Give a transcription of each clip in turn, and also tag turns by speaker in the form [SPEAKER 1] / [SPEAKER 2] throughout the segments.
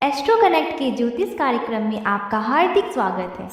[SPEAKER 1] Astro connect के ज्योतिष कार्यक्रम में आपका हार्दिक स्वागत है।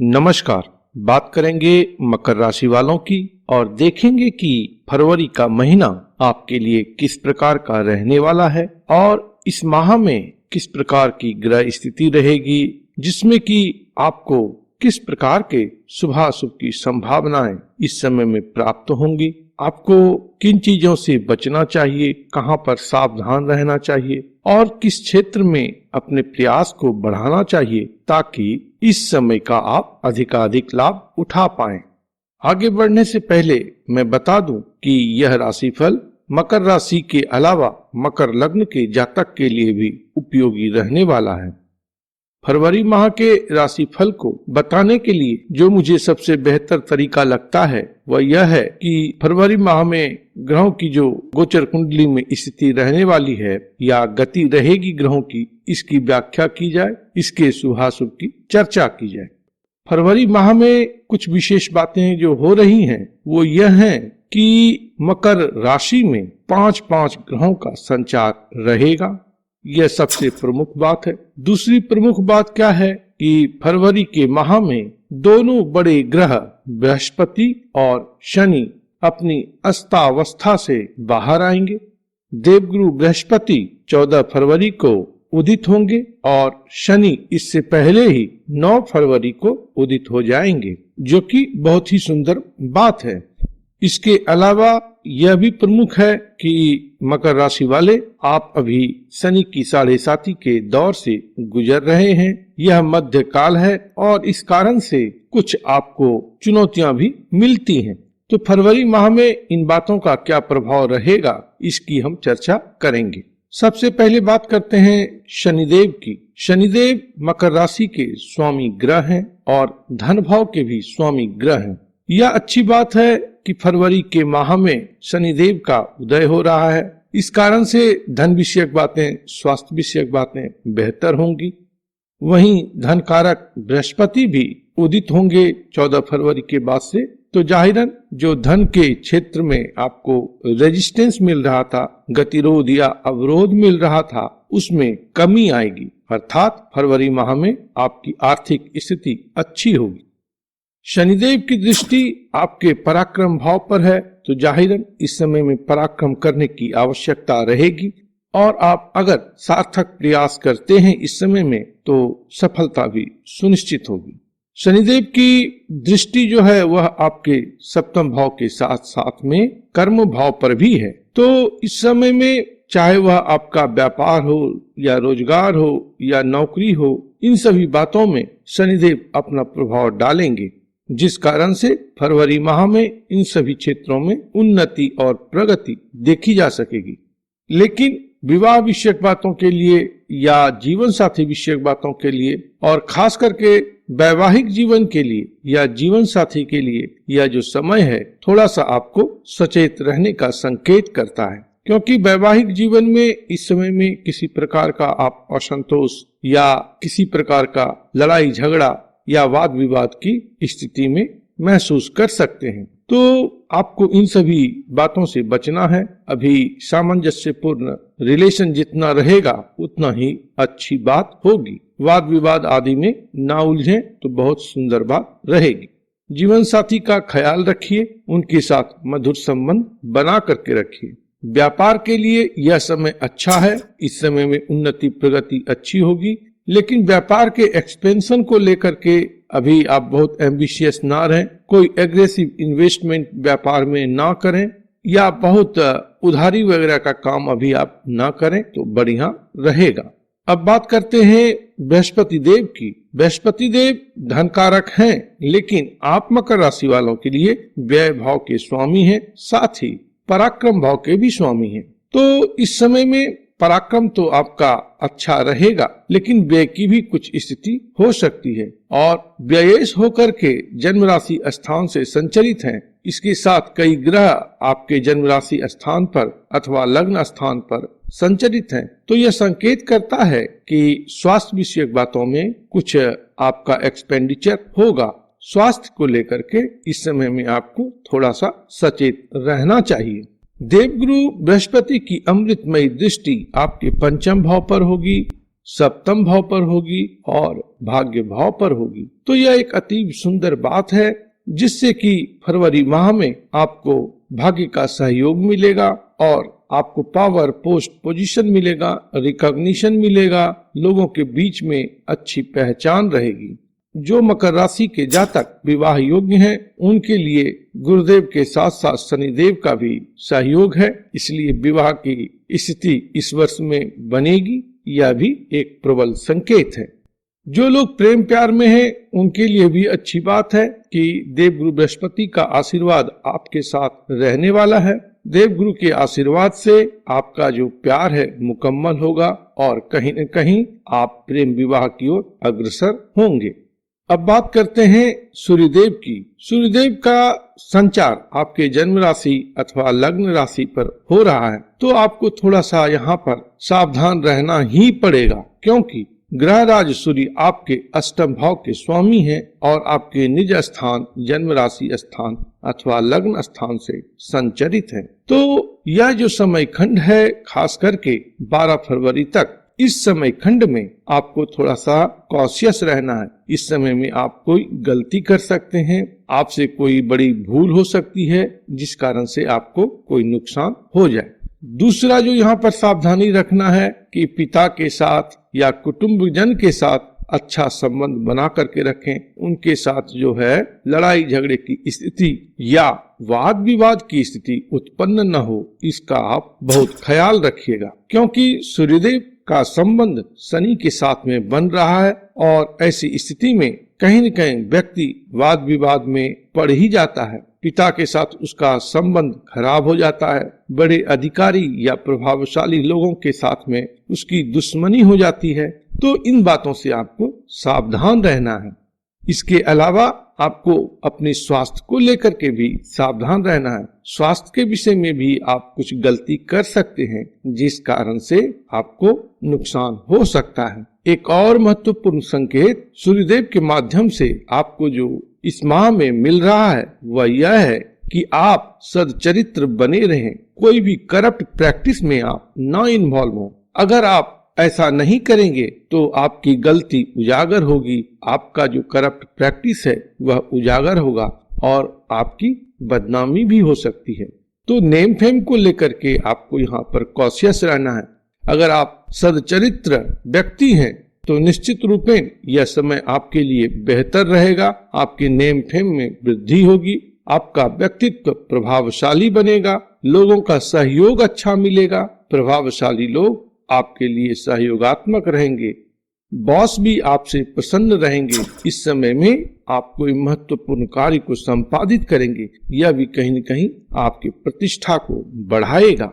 [SPEAKER 2] नमस्कार। बात करेंगे मकर राशि वालों की और देखेंगे कि फरवरी का महीना आपके लिए किस प्रकार का रहने वाला है और इस माह में किस प्रकार की ग्रह स्थिति रहेगी, जिसमें कि आपको किस प्रकार के शुभाशुभ की संभावनाएं इस समय में प्राप्त होंगी, आपको किन चीजों से बचना चाहिए, कहां पर सावधान रहना चाहिए और किस क्षेत्र में अपने प्रयास को बढ़ाना चाहिए ताकि इस समय का आप अधिकाधिक लाभ उठा पाएं। आगे बढ़ने से पहले मैं बता दूं कि यह राशिफल मकर राशि के अलावा मकर लग्न के जातक के लिए भी उपयोगी रहने वाला है। फरवरी माह के राशिफल को बताने के लिए जो मुझे सबसे बेहतर तरीका लगता है वह यह है कि फरवरी माह में ग्रहों की जो गोचर कुंडली में स्थिति रहने वाली है या गति रहेगी ग्रहों की, इसकी व्याख्या की जाए, इसके शुभाशुभ की चर्चा की जाए। फरवरी माह में कुछ विशेष बातें जो हो रही हैं वो यह है कि मकर राशि में 5-5 ग्रहों का संचार रहेगा। यह सबसे प्रमुख बात है। दूसरी प्रमुख बात क्या है कि फरवरी के माह में दोनों बड़े ग्रह बृहस्पति और शनि अपनी अस्तावस्था से बाहर आएंगे। देवगुरु बृहस्पति 14 फरवरी को उदित होंगे और शनि इससे पहले ही 9 फरवरी को उदित हो जाएंगे, जो कि बहुत ही सुंदर बात है। इसके अलावा यह भी प्रमुख है कि मकर राशि वाले आप अभी शनि की 7.5 के दौर से गुजर रहे हैं। यह मध्य काल है और इस कारण से कुछ आपको चुनौतियां भी मिलती हैं। तो फरवरी माह में इन बातों का क्या प्रभाव रहेगा, इसकी हम चर्चा करेंगे। सबसे पहले बात करते हैं शनिदेव की। शनिदेव मकर राशि के स्वामी ग्रह हैं और धन भाव के भी स्वामी ग्रह हैं। यह अच्छी बात है कि फरवरी के माह में शनिदेव का उदय हो रहा है। इस कारण से धन विषयक बातें, स्वास्थ्य विषयक बातें बेहतर होंगी। वहीं धन कारक बृहस्पति भी उदित होंगे 14 फरवरी के बाद से। तो जाहिरन जो धन के क्षेत्र में आपको रेजिस्टेंस मिल रहा था, गतिरोध या अवरोध मिल रहा था, उसमें कमी आएगी। अर्थात फरवरी माह में आपकी आर्थिक स्थिति अच्छी होगी। शनिदेव की दृष्टि आपके पराक्रम भाव पर है, तो जाहिरन इस समय में पराक्रम करने की आवश्यकता रहेगी और आप अगर सार्थक प्रयास करते हैं इस समय में तो सफलता भी सुनिश्चित होगी। शनिदेव की दृष्टि जो है वह आपके सप्तम भाव के साथ साथ में कर्म भाव पर भी है। तो इस समय में चाहे वह आपका व्यापार हो या रोजगार हो या नौकरी हो, इन सभी बातों में शनिदेव अपना प्रभाव डालेंगे, जिस कारण से फरवरी माह में इन सभी क्षेत्रों में उन्नति और प्रगति देखी जा सकेगी। लेकिन विवाह विषयक बातों के लिए या जीवन साथी विषयक बातों के लिए और खास करके वैवाहिक जीवन के लिए या जीवन साथी के लिए यह जो समय है थोड़ा सा आपको सचेत रहने का संकेत करता है, क्योंकि वैवाहिक जीवन में इस समय में किसी प्रकार का आप असंतोष या किसी प्रकार का लड़ाई झगड़ा या वाद विवाद की स्थिति में महसूस कर सकते हैं। तो आपको इन सभी बातों से बचना है। अभी सामंजस्यपूर्ण रिलेशन जितना रहेगा उतना ही अच्छी बात होगी। वाद विवाद आदि में ना उलझें तो बहुत सुंदर बात रहेगी। जीवन साथी का ख्याल रखिए, उनके साथ मधुर संबंध बना करके रखिए। व्यापार के लिए यह समय अच्छा है। इस समय में उन्नति प्रगति अच्छी होगी, लेकिन व्यापार के एक्सपेंशन को लेकर के अभी आप बहुत एम्बिशियस ना रहें। कोई एग्रेसिव इन्वेस्टमेंट व्यापार में ना करें या बहुत उधारी वगैरह का काम अभी आप ना करें तो बढ़िया रहेगा। अब बात करते हैं बृहस्पति देव की। बृहस्पति देव धनकारक हैं, लेकिन आप मकर राशि वालों के लिए व्यय भाव के स्वामी हैं, साथ ही पराक्रम भाव के भी स्वामी हैं। तो इस समय में पराक्रम तो आपका अच्छा रहेगा, लेकिन व्यय की भी कुछ स्थिति हो सकती है और व्ययेश होकर के जन्म राशि स्थान से संचरित हैं। इसके साथ कई ग्रह आपके जन्म राशि स्थान पर अथवा लग्न स्थान पर संचरित हैं, तो यह संकेत करता है कि स्वास्थ्य विषयक बातों में कुछ आपका एक्सपेंडिचर होगा। स्वास्थ्य को लेकर के इस समय में आपको थोड़ा सा सचेत रहना चाहिए। देवगुरु बृहस्पति की अमृतमयी दृष्टि आपके पंचम भाव पर होगी, सप्तम भाव पर होगी और भाग्य भाव पर होगी। तो यह एक अति सुंदर बात है, जिससे कि फरवरी माह में आपको भाग्य का सहयोग मिलेगा और आपको पावर, पोस्ट, पोजीशन मिलेगा, रिकॉग्निशन मिलेगा, लोगों के बीच में अच्छी पहचान रहेगी। जो मकर राशि के जातक विवाह योग्य हैं, उनके लिए गुरुदेव के साथ साथ शनिदेव का भी सहयोग है, इसलिए विवाह की स्थिति इस वर्ष में बनेगी। यह भी एक प्रबल संकेत है। जो लोग प्रेम प्यार में हैं, उनके लिए भी अच्छी बात है कि देवगुरु बृहस्पति का आशीर्वाद आपके साथ रहने वाला है। देवगुरु के आशीर्वाद से आपका जो प्यार है मुकम्मल होगा और कहीं न कहीं आप प्रेम विवाह की ओर अग्रसर होंगे। अब बात करते हैं सूर्यदेव की। सूर्यदेव का संचार आपके जन्म राशि अथवा लग्न राशि पर हो रहा है, तो आपको थोड़ा सा यहाँ पर सावधान रहना ही पड़ेगा, क्योंकि ग्रह राज सूर्य आपके अष्टम भाव के स्वामी हैं और आपके निज स्थान, जन्म राशि स्थान अथवा लग्न स्थान से संचरित है। तो यह जो समय खंड है, खास करके 12 फरवरी तक, इस समय खंड में आपको थोड़ा सा कॉशियस रहना है। इस समय में आप कोई गलती कर सकते हैं, आपसे कोई बड़ी भूल हो सकती है, जिस कारण से आपको कोई नुकसान हो जाए। दूसरा जो यहाँ पर सावधानी रखना है कि पिता के साथ या कुटुंबजन के साथ अच्छा संबंध बना करके रखें। उनके साथ जो है लड़ाई झगड़े की स्थिति या वाद विवाद की स्थिति उत्पन्न न हो, इसका आप बहुत ख्याल रखिएगा, क्योंकि सूर्यदेव का संबंध शनि के साथ में बन रहा है और ऐसी स्थिति में कहीं न कहीं व्यक्ति वाद विवाद में पड़ ही जाता है। पिता के साथ उसका संबंध खराब हो जाता है, बड़े अधिकारी या प्रभावशाली लोगों के साथ में उसकी दुश्मनी हो जाती है। तो इन बातों से आपको सावधान रहना है। इसके अलावा आपको अपने स्वास्थ्य को लेकर के भी सावधान रहना है। स्वास्थ्य के विषय में भी आप कुछ गलती कर सकते हैं, जिस कारण से आपको नुकसान हो सकता है। एक और महत्वपूर्ण संकेत सूर्यदेव के माध्यम से आपको जो इस माह में मिल रहा है, वह यह है कि आप सच्चरित्र बने रहें, कोई भी करप्ट प्रैक्टिस में आप न इन्वॉल्व हो। अगर आप ऐसा नहीं करेंगे तो आपकी गलती उजागर होगी, आपका जो करप्ट प्रैक्टिस है वह उजागर होगा और आपकी बदनामी भी हो सकती है। तो नेम फेम को लेकर के आपको यहाँ पर कॉशियस रहना है। अगर आप सदचरित्र व्यक्ति हैं तो निश्चित रूपेण यह समय आपके लिए बेहतर रहेगा। आपके नेम फेम में वृद्धि होगी, आपका व्यक्तित्व प्रभावशाली बनेगा, लोगों का सहयोग अच्छा मिलेगा, प्रभावशाली लोग आपके लिए सहयोगात्मक रहेंगे, बॉस भी आपसे प्रसन्न रहेंगे। इस समय में आप कोई महत्वपूर्ण कार्य को संपादित करेंगे, यह भी कहीं न कहीं आपकी प्रतिष्ठा को बढ़ाएगा।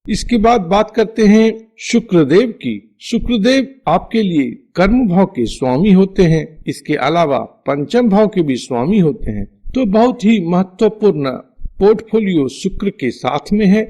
[SPEAKER 2] इसके बाद बात करते हैं शुक्रदेव की। शुक्रदेव आपके लिए कर्म भाव के स्वामी होते हैं, इसके अलावा पंचम भाव के भी स्वामी होते हैं। तो बहुत ही महत्वपूर्ण पोर्टफोलियो शुक्र के साथ में है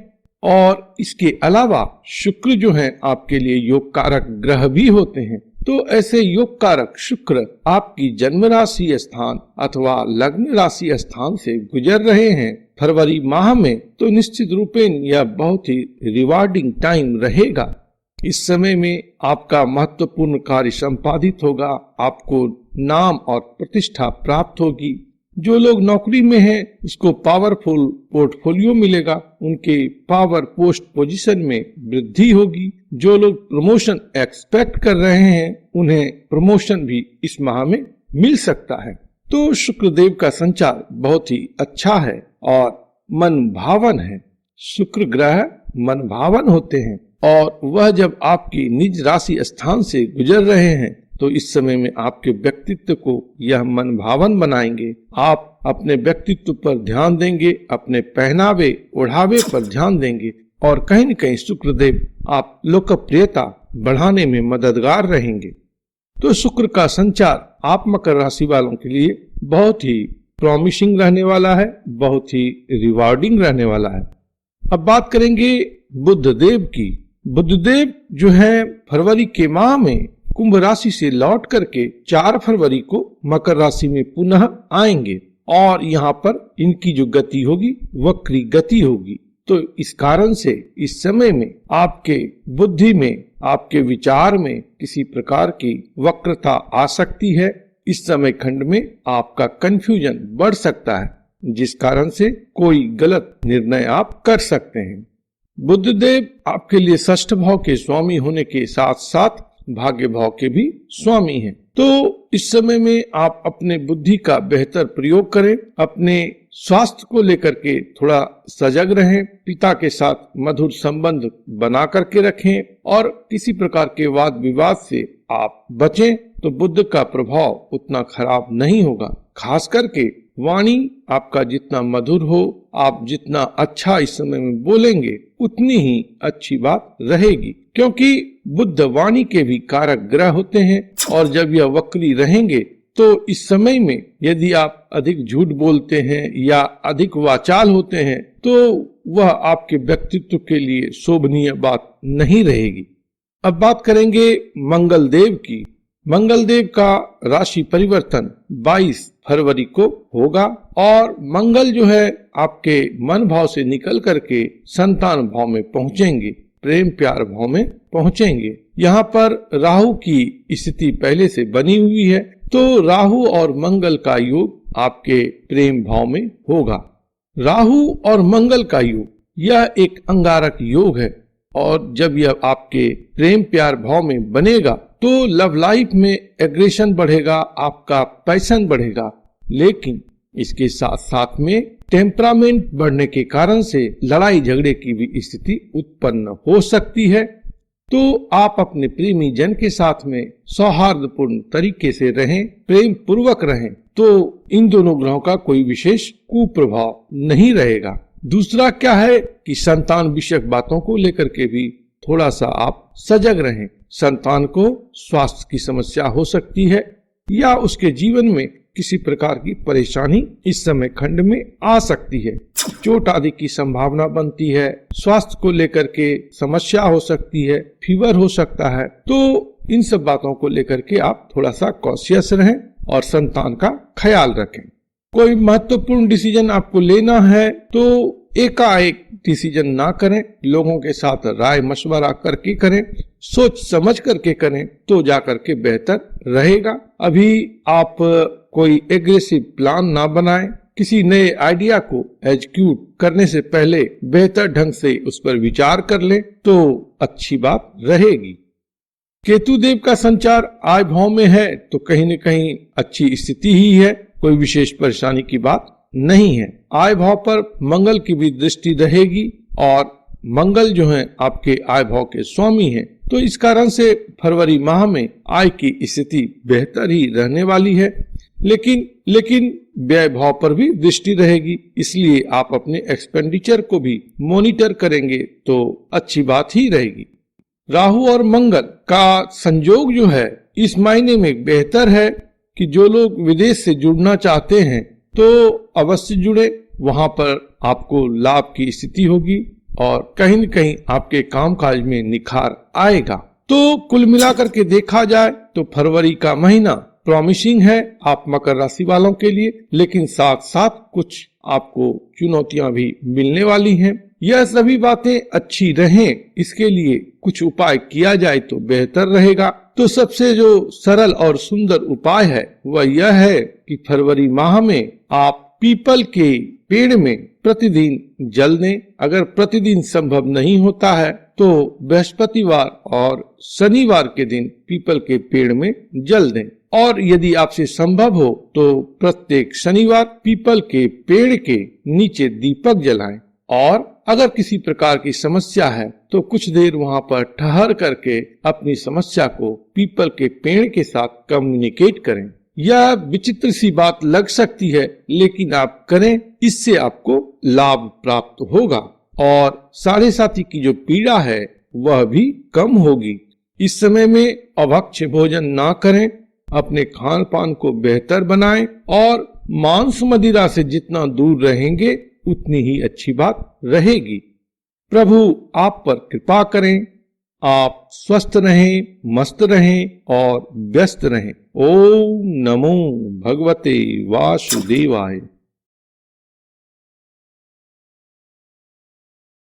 [SPEAKER 2] और इसके अलावा शुक्र जो है आपके लिए योग कारक ग्रह भी होते हैं। तो ऐसे योग कारक शुक्र आपकी जन्म राशि स्थान अथवा लग्न राशि स्थान से गुजर रहे हैं फरवरी माह में, तो निश्चित रूपेण यह बहुत ही रिवार्डिंग टाइम रहेगा। इस समय में आपका महत्वपूर्ण कार्य संपादित होगा, आपको नाम और प्रतिष्ठा प्राप्त होगी। जो लोग नौकरी में हैं उसको पावरफुल पोर्टफोलियो मिलेगा, उनके पावर पोस्ट पोजीशन में वृद्धि होगी। जो लोग प्रमोशन एक्सपेक्ट कर रहे हैं उन्हें प्रमोशन भी इस माह में मिल सकता है। तो शुक्रदेव का संचार बहुत ही अच्छा है और मन भावन है। शुक्र ग्रह मन भावन होते हैं और वह जब आपकी निज राशि स्थान से गुजर रहे हैं तो इस समय में आपके व्यक्तित्व को यह मन भावन बनाएंगे। आप अपने व्यक्तित्व पर ध्यान देंगे, अपने पहनावे ओढ़ावे पर ध्यान देंगे और कहीं न कहीं शुक्रदेव आप लोकप्रियता बढ़ाने में मददगार रहेंगे। तो शुक्र का संचार आप मकर राशि वालों के लिए बहुत ही प्रॉमिसिंग रहने वाला है, बहुत ही रिवार्डिंग रहने वाला है। अब बात करेंगे बुधदेव की। बुधदेव जो है फरवरी के माह में कुंभ राशि से लौट करके 4 फरवरी को मकर राशि में पुनः आएंगे और यहाँ पर इनकी जो गति होगी वक्री गति होगी। तो इस कारण से इस समय में आपके बुद्धि में, आपके विचार में किसी प्रकार की वक्रता आ सकती है। इस समय खंड में आपका कंफ्यूजन बढ़ सकता है, जिस कारण से कोई गलत निर्णय आप कर सकते हैं। बुद्धदेव आपके लिए षष्ठ भाव के स्वामी होने के साथ साथ भाग्य भाव के भी स्वामी हैं। तो इस समय में आप अपने बुद्धि का बेहतर प्रयोग करें, अपने स्वास्थ्य को लेकर के थोड़ा सजग रहें, पिता के साथ मधुर संबंध बना करके रखें और किसी प्रकार के वाद विवाद से आप बचें तो बुद्ध का प्रभाव उतना खराब नहीं होगा। खास करके वाणी आपका जितना मधुर हो, आप जितना अच्छा इस समय में बोलेंगे उतनी ही अच्छी बात रहेगी, क्योंकि बुद्ध वाणी के भी कारक ग्रह होते हैं और जब यह वक्री रहेंगे तो इस समय में यदि आप अधिक झूठ बोलते हैं या अधिक वाचाल होते हैं तो वह आपके व्यक्तित्व के लिए शोभनीय बात नहीं रहेगी। अब बात करेंगे मंगल देव की। मंगल देव का राशि परिवर्तन 22 फरवरी को होगा और मंगल जो है आपके मन भाव से निकल करके संतान भाव में पहुंचेंगे, प्रेम प्यार भाव में पहुंचेंगे। यहाँ पर राहु की स्थिति पहले से बनी हुई है, तो राहु और मंगल का योग आपके प्रेम भाव में होगा। राहु और मंगल का योग यह एक अंगारक योग है और जब यह आपके प्रेम प्यार भाव में बनेगा तो लव लाइफ में एग्रेशन बढ़ेगा, आपका पैशन बढ़ेगा, लेकिन इसके साथ साथ में टेम्परामेंट बढ़ने के कारण से लड़ाई झगड़े की भी स्थिति उत्पन्न हो सकती है। तो आप अपने प्रेमी जन के साथ में सौहार्दपूर्ण तरीके से रहें, प्रेम पूर्वक रहें, तो इन दोनों ग्रहों का कोई विशेष कुप्रभाव नहीं रहेगा। दूसरा क्या है कि संतान विषयक बातों को लेकर के भी थोड़ा सा आप सजग रहें। संतान को स्वास्थ्य की समस्या हो सकती है या उसके जीवन में किसी प्रकार की परेशानी इस समय खंड में आ सकती है। चोट आदि की संभावना बनती है, स्वास्थ्य को लेकर के समस्या हो सकती है, फीवर हो सकता है। तो इन सब बातों को लेकर के आप थोड़ा सा कॉशियस रहें और संतान का ख्याल रखें। कोई महत्वपूर्ण डिसीजन आपको लेना है तो एकाएक डिसीजन ना करें, लोगों के साथ राय मशवरा करके करें, सोच समझ करके करें तो जाकर के बेहतर रहेगा। अभी आप कोई एग्रेसिव प्लान ना बनाएं, किसी नए आइडिया को एग्जीक्यूट करने से पहले बेहतर ढंग से उस पर विचार कर लें तो अच्छी बात रहेगी। केतु देव का संचार आय भाव में है तो कहीं न कहीं अच्छी स्थिति ही है, कोई विशेष परेशानी की बात नहीं है। आय भाव पर मंगल की भी दृष्टि रहेगी और मंगल जो है आपके आय भाव के स्वामी हैं, तो इस कारण से फरवरी माह में आय की स्थिति बेहतर ही रहने वाली है। लेकिन व्यय भाव पर भी दृष्टि रहेगी, इसलिए आप अपने एक्सपेंडिचर को भी मॉनिटर करेंगे तो अच्छी बात ही रहेगी। राहु और मंगल का संयोग जो है इस महीने में बेहतर है कि जो लोग विदेश से जुड़ना चाहते हैं तो अवश्य जुड़े, वहां पर आपको लाभ की स्थिति होगी और कहीं न कहीं आपके कामकाज में निखार आएगा। तो कुल मिलाकर के देखा जाए तो फरवरी का महीना प्रॉमिसिंग है आप मकर राशि वालों के लिए, लेकिन साथ साथ कुछ आपको चुनौतियां भी मिलने वाली हैं। यह सभी बातें अच्छी रहें, इसके लिए कुछ उपाय किया जाए तो बेहतर रहेगा। तो सबसे जो सरल और सुंदर उपाय है वह यह है कि फरवरी माह में आप पीपल के पेड़ में प्रतिदिन जल दें। अगर प्रतिदिन संभव नहीं होता है तो बृहस्पतिवार और शनिवार के दिन पीपल के पेड़ में जल दें, और यदि आपसे संभव हो तो प्रत्येक शनिवार पीपल के पेड़ के नीचे दीपक जलाएं। और अगर किसी प्रकार की समस्या है तो कुछ देर वहां पर ठहर करके अपनी समस्या को पीपल के पेड़ के साथ कम्युनिकेट करें। यह विचित्र सी बात लग सकती है, लेकिन आप करें, इससे आपको लाभ प्राप्त होगा और साढ़े साथी की जो पीड़ा है वह भी कम होगी। इस समय में अभक्ष्य भोजन ना करें, अपने खान पान को बेहतर बनाएं और मांस मदिरा से जितना दूर रहेंगे उतनी ही अच्छी बात रहेगी। प्रभु आप पर कृपा करें, आप स्वस्थ रहें, मस्त रहें और व्यस्त रहें। ओम नमो भगवते वासुदेवाय।